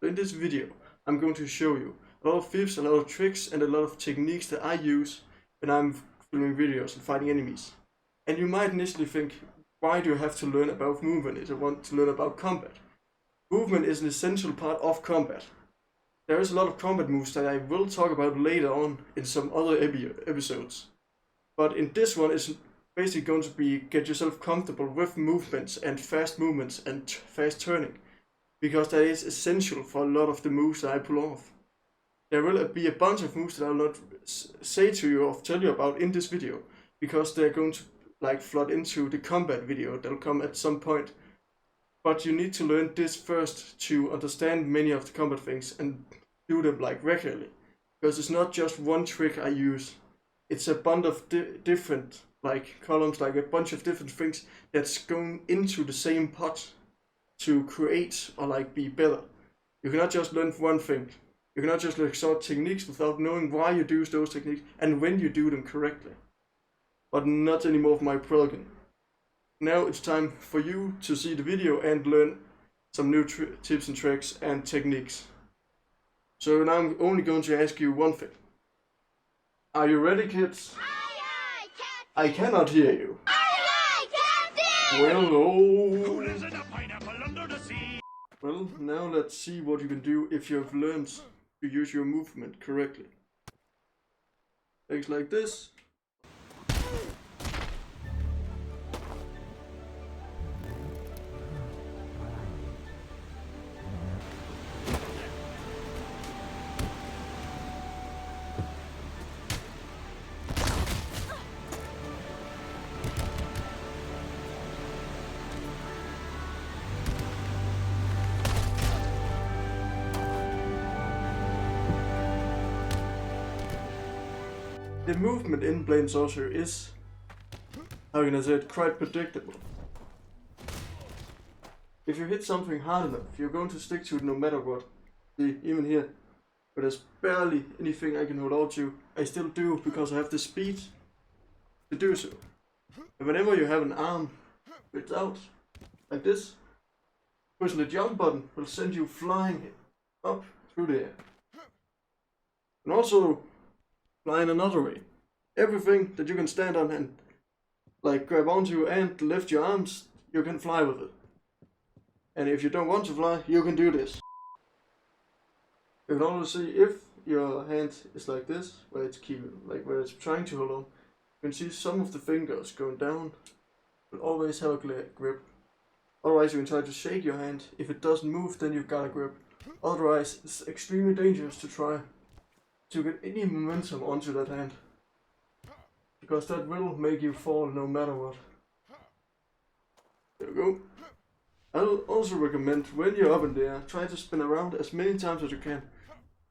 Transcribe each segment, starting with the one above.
In this video, I'm going to show you a lot of tips, a lot of tricks, and a lot of techniques that I use when I'm filming videos and fighting enemies. And you might initially think, why do you have to learn about movement if you want to learn about combat? Movement is an essential part of combat. There is a lot of combat moves that I will talk about later on in some other episodes. But in this one, it's basically going to be get yourself comfortable with movements and fast movements and fast turning, because that is essential for a lot of the moves that I pull off. There will be a bunch of moves that I'll not say to you or tell you about in this video, because they're going to flood into the combat video that'll come at some point. But you need to learn this first to understand many of the combat things and do them regularly, because it's not just one trick I use. It's a bunch of different columns, a bunch of different things that's going into the same pot to create or be better. You cannot just learn one thing. You cannot just sort techniques without knowing why you do those techniques and when you do them correctly. But not anymore of my plugin. Now it's time for you to see the video and learn some new tips and tricks and techniques. So now I'm only going to ask you one thing. Are you ready, kids? Aye, Captain! I cannot hear you. Aye, Captain! Well, Who lives in a pineapple under the sea? Well, now let's see what you can do if you have learned to use your movement correctly. Things like this. The movement in Blade Sorcery is, how can I say it, quite predictable. If you hit something hard enough, you're going to stick to it no matter what. See, even here, but there's barely anything I can hold on to. I still do because I have the speed to do so. And whenever you have an arm spread out, like this, pushing the jump button will send you flying up through the air. And also, flying another way. Everything that you can stand on and grab onto and lift your arms, you can fly with it. And if you don't want to fly, you can do this. You can also see if your hand is like this, where it's where it's trying to hold on. You can see some of the fingers going down. But always have a grip. Otherwise, you can try to shake your hand. If it doesn't move, then you've got a grip. Otherwise, it's extremely dangerous to try to get any momentum onto that hand, because that will make you fall no matter what. There we go. I'll also recommend when you're up in the air, try to spin around as many times as you can.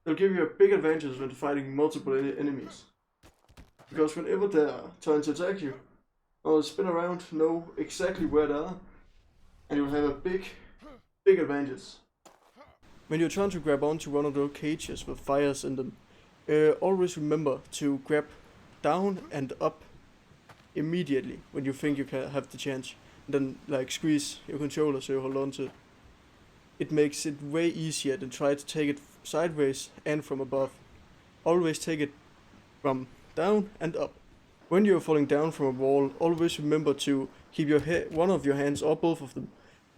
It'll give you a big advantage when fighting multiple enemies, because whenever they are trying to attack you, I'll spin around, know exactly where they are, and you'll have a big advantage. When you're trying to grab onto one of those cages with fires in them, always remember to grab down and up immediately when you think you can have the chance. And then squeeze your controller so you hold on to it. It makes it way easier than try to take it sideways and from above. Always take it from down and up. When you're falling down from a wall, always remember to keep your one of your hands or both of them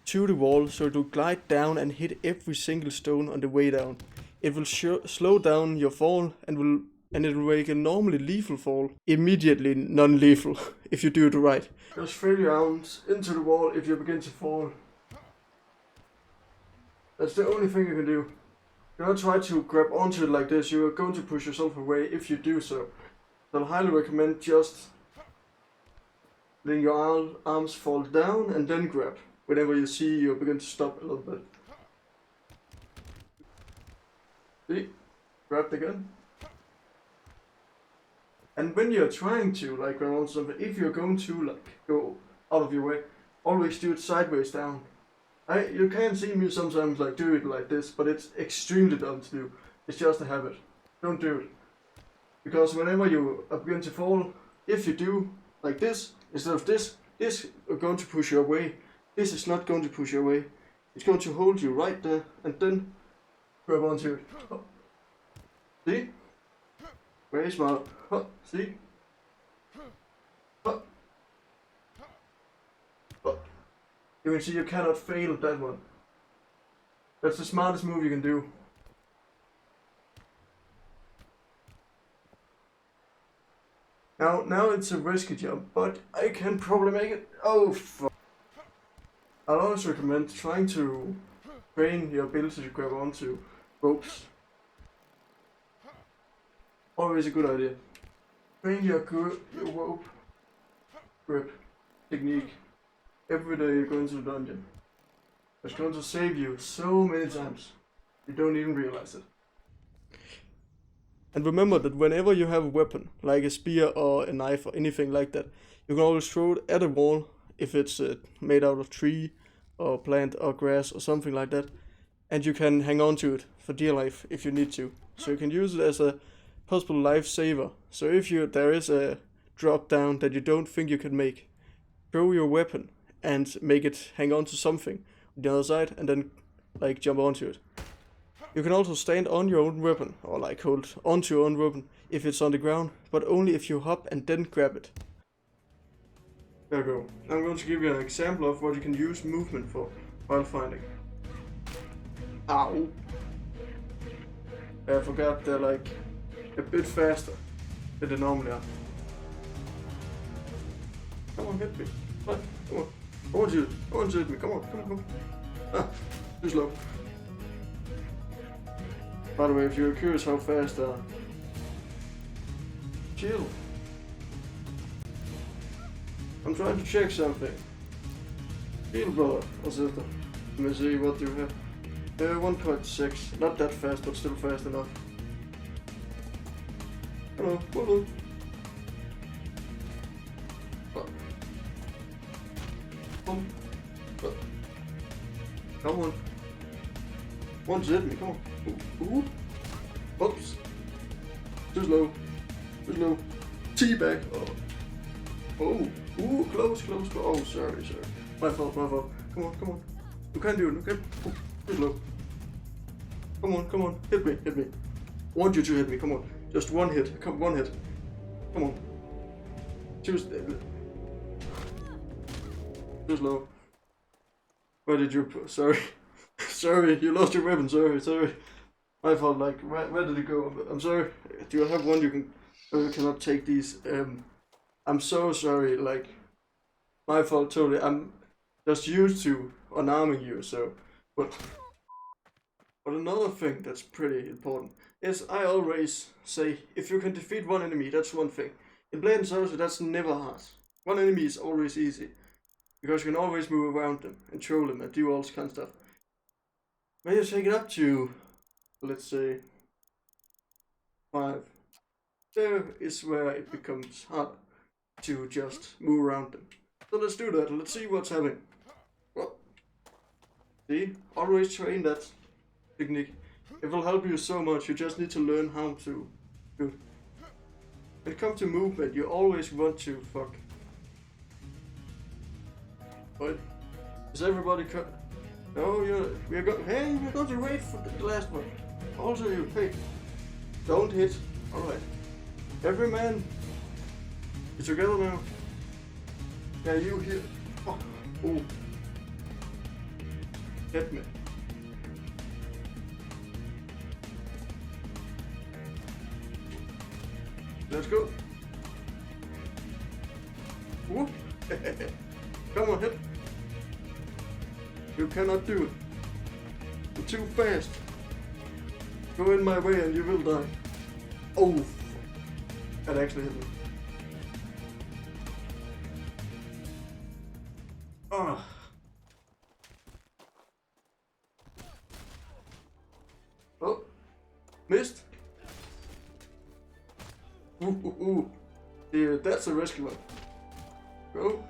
to the wall so it will glide down and hit every single stone on the way down. It will slow down your fall and it will make a normally lethal fall immediately non-lethal if you do it right. Just throw your arms into the wall if you begin to fall. That's the only thing you can do. Do not try to grab onto it like this. You are going to push yourself away if you do so. I'll highly recommend just letting your arms fall down and then grab whenever you see you begin to stop a little bit. See? Grabbed again. And when you're trying to grab onto something, if you're going to go out of your way, always do it sideways down. You can see me sometimes do it like this, but it's extremely dumb to do. It's just a habit. Don't do it. Because whenever you begin to fall, if you do like this, instead of this is going to push you away. This is not going to push you away. It's going to hold you right there, and then grab onto it. Oh. See? Very smart. Oh. See? Oh. Oh. You can see you cannot fail that one. That's the smartest move you can do. Now it's a risky jump, but I can probably make it. Oh fuck. I'd also recommend trying to train your ability to grab onto ropes. Always a good idea. Train your rope grip technique every day you go into the dungeon. It's going to save you so many times. You don't even realize it. And remember that whenever you have a weapon, like a spear or a knife or anything like that, you can always throw it at a wall if it's made out of tree or plant or grass or something like that. And you can hang on to it for dear life if you need to. So you can use it as a possible lifesaver. So if there is a drop down that you don't think you can make, throw your weapon and make it hang on to something on the other side and then like jump onto it. You can also stand on your own weapon, or like hold onto your own weapon if it's on the ground, but only if you hop and then grab it. There you go. I'm going to give you an example of what you can use movement for while fighting. Ow! I forgot they're like a bit faster than they normally are. Come on, hit me. Come on. I want you to hit me. Come on. Ah, too slow. By the way, if you're curious how fast they are, chill. I'm trying to check something. Chill, brother or sister. Let me see what you have. 1.6. Not that fast, but still fast enough. Hello. Come on. One hit me, come on. Ooh. Oops. Too slow. Teabag. Oh. Ooh, close. Oh, sorry. My fault. Come on. You can do it, okay? Ooh, too slow. Come on. Hit me. I want you to hit me, come on. Just one hit. One hit. Come on. Too slow. Where did you put? Sorry, you lost your weapon. Sorry. My fault. Like, where did it go? I'm sorry. Do you have one you can? You cannot take these. I'm so sorry. Like, my fault totally. I'm just used to unarming you. So, but another thing that's pretty important is I always say if you can defeat one enemy, that's one thing. In Blade and Sorcery, that's never hard. One enemy is always easy. Because you can always move around them and troll them and do all this kind of stuff. When you take it up to, let's say, 5, there is where it becomes hard to just move around them. So let's do that. Let's see what's happening. Well, see, always train that technique. It will help you so much. You just need to learn how to do it. When it comes to movement, you always want to fuck. But is everybody cut? No, we're going to wait for the last one. Also you, hey, don't hit. Alright. Every man, you together now. Yeah, you here. Oh, ooh. Hit me. Let's go. Whoop. Come on, hit. You cannot do it. You're too fast. Go in my way and you will die. Oh, that actually hit me. Ah. Oh, missed. Ooh. Yeah, that's a risky one. Go.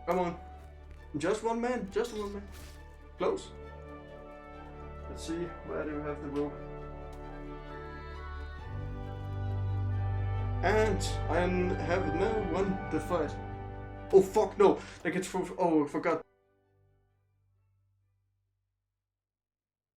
Come on. Just one man. Close. Let's see, where do you have the rope? And I have now won the fight. Oh fuck no! Like it's for, oh I forgot.